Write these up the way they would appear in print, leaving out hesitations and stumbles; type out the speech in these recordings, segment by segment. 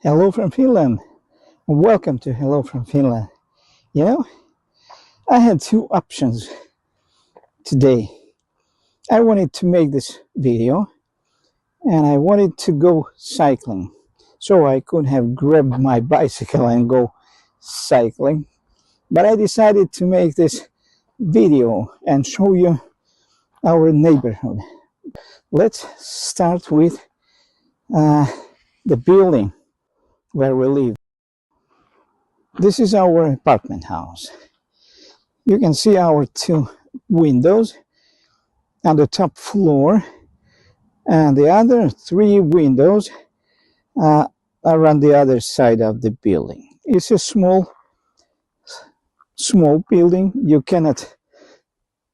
Hello from Finland. Welcome to Hello from Finland. You know, I had two options today. I wanted to make this video and I wanted to go cycling. So I could have grabbed my bicycle and go cycling. But I decided to make this video and show you our neighborhood. Let's start with the building where we live. This is our apartment house. You can see our two windows on the top floor, and the other three windows are on the other side of the building. It's a small building. You cannot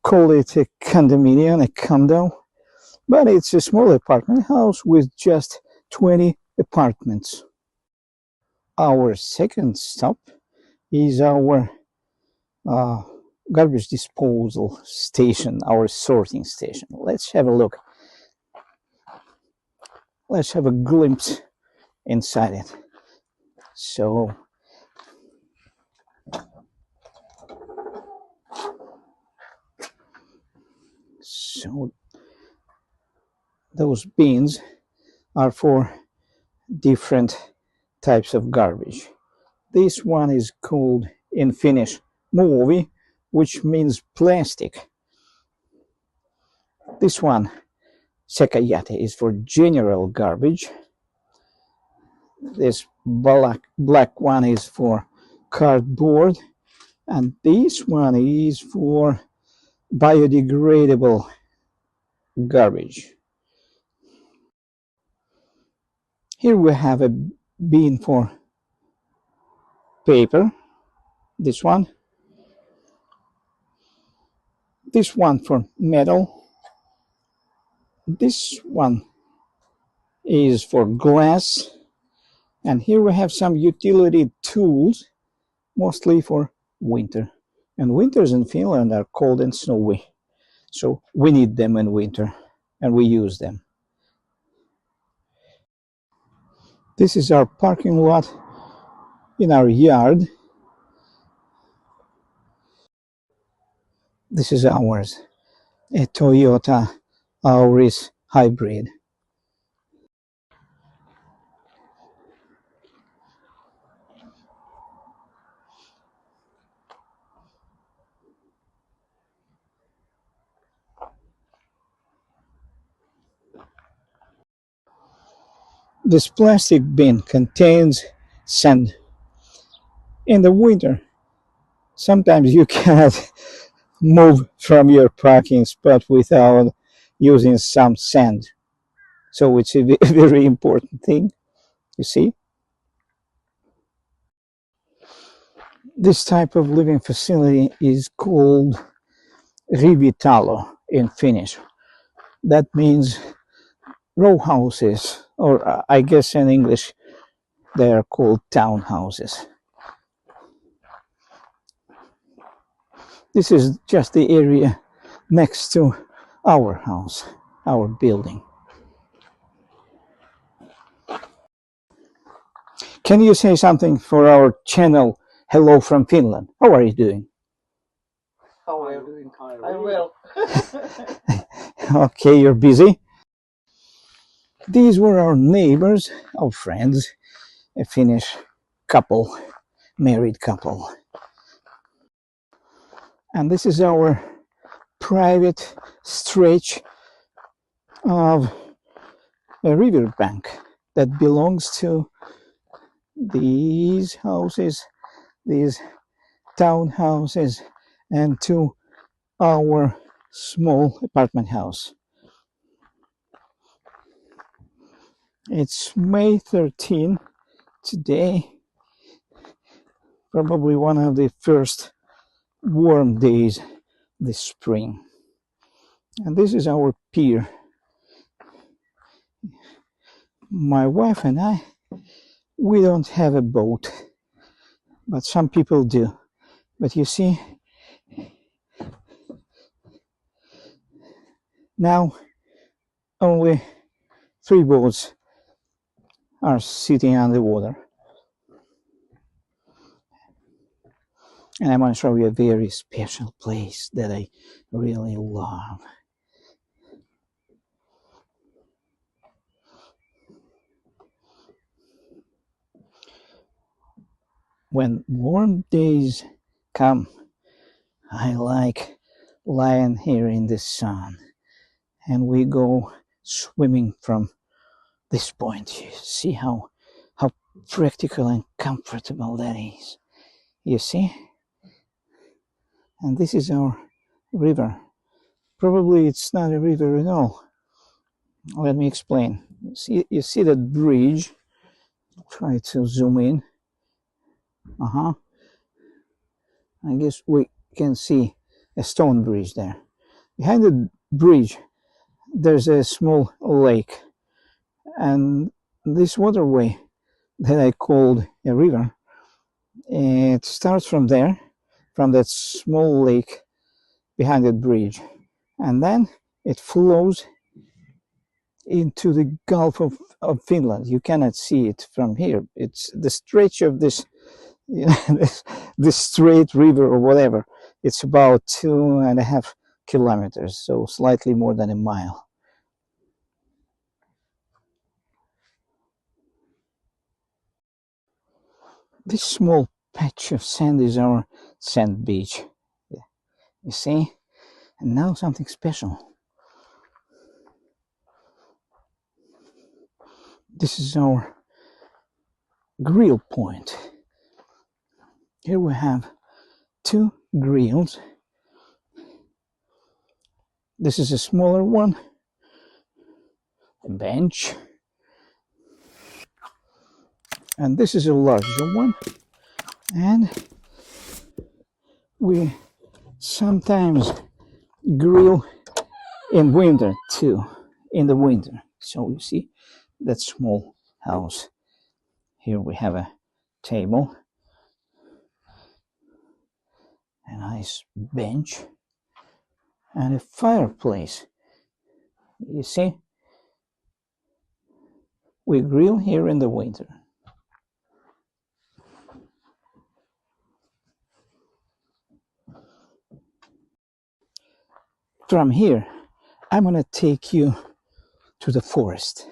call it a condominium, a condo, but it's a small apartment house with just 20 apartments. Our second stop is our garbage disposal station, our sorting station. Let's have a look. Let's have a glimpse inside it. So those bins are for different types of garbage. This one is called in Finnish muovi, which means plastic. This one, sekajäte, is for general garbage. This black one is for cardboard, and this one is for biodegradable garbage. Here we have a bin for paper, this one for metal, this one is for glass, and here we have some utility tools, mostly for winter. And winters in Finland are cold and snowy, so we need them in winter and we use them. This is our parking lot in our yard. This is ours, a Toyota Auris hybrid. This plastic bin contains sand. In the winter, sometimes you cannot move from your parking spot without using some sand. So it's a very important thing, you see. This type of living facility is called rivitalo in Finnish. That means row houses, or I guess in English they are called townhouses. This is just the area next to our house, our building. Can you say something for our channel, Hello from Finland? How are you doing? How are you doing? I'm well. Okay, you're busy. These were our neighbors, our friends, a Finnish couple, married couple. And this is our private stretch of a river bank that belongs to these houses, these townhouses, and to our small apartment house. It's May 13 today, probably one of the first warm days this spring. And this is our pier. My wife and I, we don't have a boat, but some people do. But you see, now only 3 boats are sitting on the water. And I want to show you a very special place that I really love. When warm days come, I like lying here in the sun, and we go swimming from this point. You see how practical and comfortable that is. You see? And this is our river. Probably it's not a river at all. Let me explain. You see that bridge? Try to zoom in. I guess we can see a stone bridge there. Behind the bridge, there's a small lake. And this waterway that I called a river, it starts from there, from that small lake behind that bridge. And then it flows into the Gulf of Finland. You cannot see it from here. It's the stretch of this, this straight river or whatever. It's about 2.5 kilometers, so slightly more than a mile. This small patch of sand is our sand beach. You see? And now something special. This is our grill point. Here we have 2 grills. This is a smaller one, a bench. And this is a larger one. And we sometimes grill in winter too, in the winter. So you see that small house. Here we have a table, a nice bench, and a fireplace. You see, we grill here in the winter. From here, I'm gonna take you to the forest.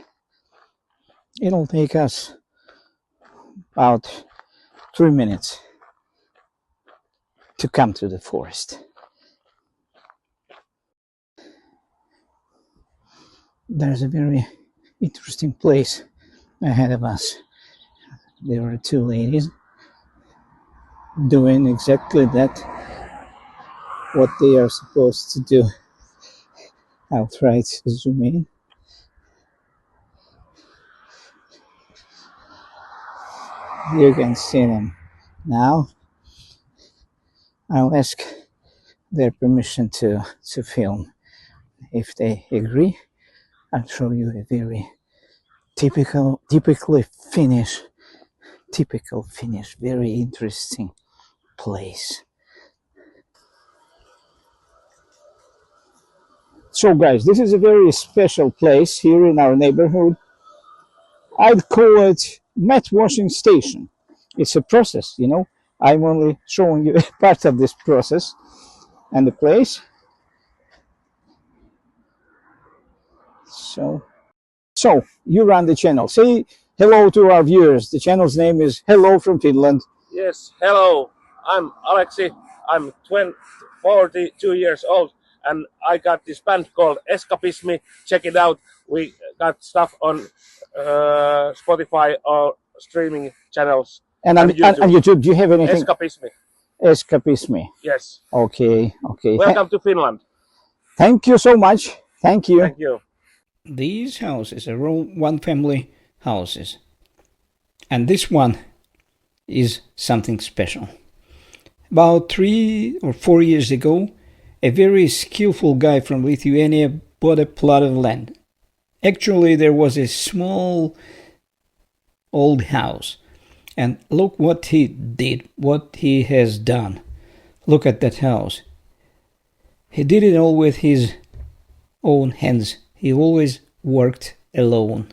It'll take us about 3 minutes to come to the forest. There's a very interesting place ahead of us. There are 2 ladies doing exactly that, what they are supposed to do. I'll try to zoom in. You can see them now. I'll ask their permission to film. If they agree, I'll show you a very typically Finnish, very interesting place. So guys, this is a very special place here in our neighborhood. I'd call it mat washing station. It's a process, you know. I'm only showing you a part of this process and the place. So you run the channel. Say hello to our viewers. The channel's name is Hello from Finland. Yes, hello. I'm Aleksi. I'm 42 years old, and I got this band called Escapismi. Check it out. We got stuff on Spotify or streaming channels. And on YouTube, do you have anything? Escapismi. Escapismi. Yes. Okay. Welcome to Finland. Thank you so much. Thank you. Thank you. These houses are all one family houses. And this one is something special. About 3 or 4 years ago, a very skillful guy from Lithuania bought a plot of land. Actually, there was a small old house. And look what he did, what he has done. Look at that house. He did it all with his own hands. He always worked alone.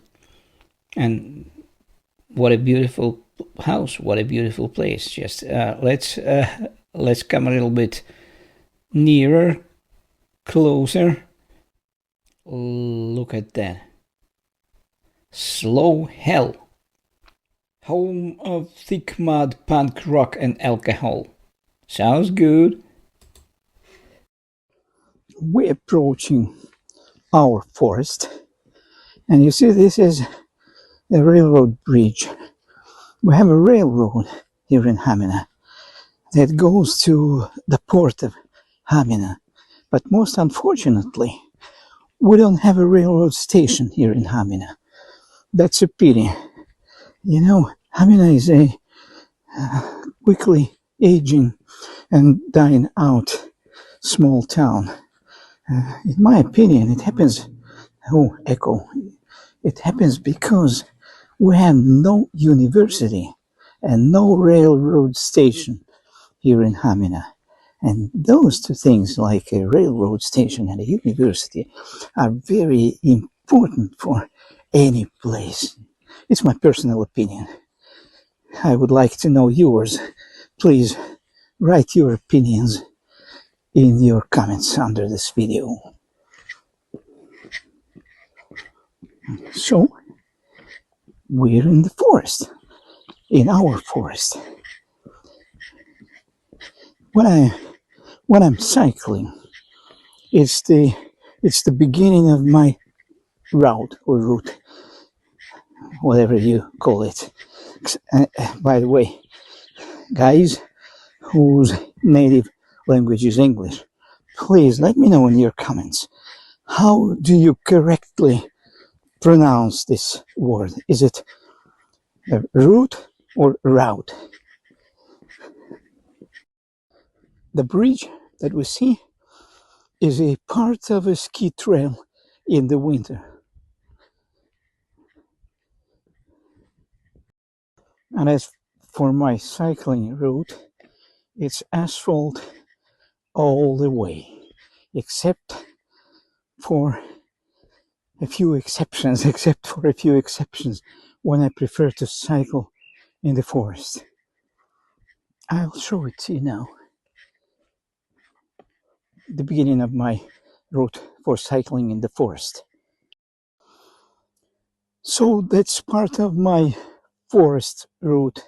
And What a beautiful house! What a beautiful place! Just let's come a little bit nearer, closer. Look at that. Slow Hell, home of thick mud, punk rock, and alcohol. Sounds good. We're approaching our forest, and you see this is a railroad bridge. We have a railroad here in Hamina that goes to the port of Hamina, but most unfortunately, we don't have a railroad station here in Hamina. That's a pity. You know, Hamina is a quickly aging and dying out small town. In my opinion, it happens. Oh, echo. It happens because we have no university and no railroad station here in Hamina. And those two things, like a railroad station and a university, are very important for any place. It's my personal opinion. I would like to know yours. Please write your opinions in your comments under this video. So, we're in the forest, in our forest. When I'm cycling, it's the beginning of my route or route, whatever you call it. By the way, guys whose native language is English, please let me know in your comments, how do you correctly pronounce this word? Is it a route or route? The bridge that we see is a part of a ski trail in the winter. And as for my cycling route, it's asphalt all the way, except for a few exceptions, when I prefer to cycle in the forest. I'll show it to you now. The beginning of my route for cycling in the forest. So that's part of my forest route.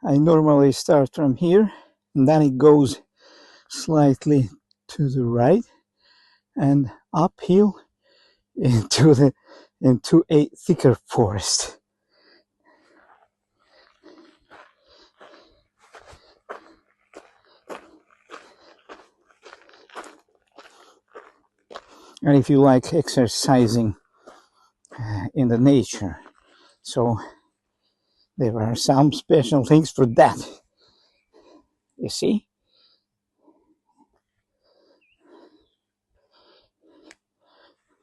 I normally start from here, and then it goes slightly to the right and uphill into a thicker forest. And if you like exercising in the nature, so there are some special things for that. You see?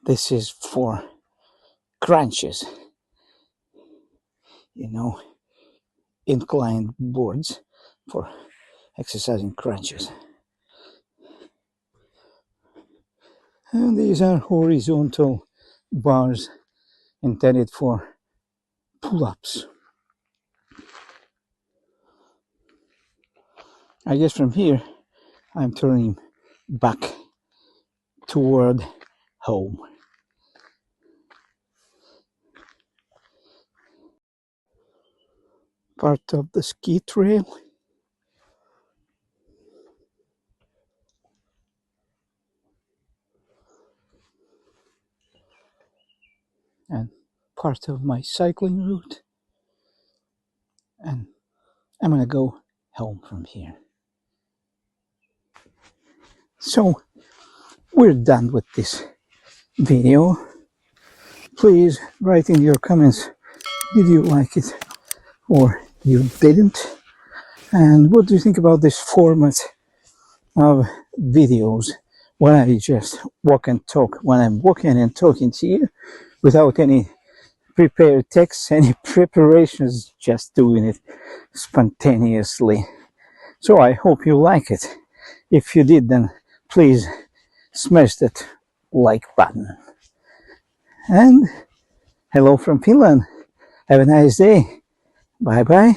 This is for crunches, inclined boards for exercising crunches. And these are horizontal bars intended for pull-ups. I guess from here I'm turning back toward home. Part of the ski trail. And part of my cycling route. And I'm gonna go home from here. So we're done with this video. Please write in your comments, did you like it or you didn't? And what do you think about this format of videos when I just walk and talk, when I'm walking and talking to you without any prepared text, any preparations, just doing it spontaneously. So I hope you like it. If you did, then please smash that like button. And hello from Finland. Have a nice day. Bye bye.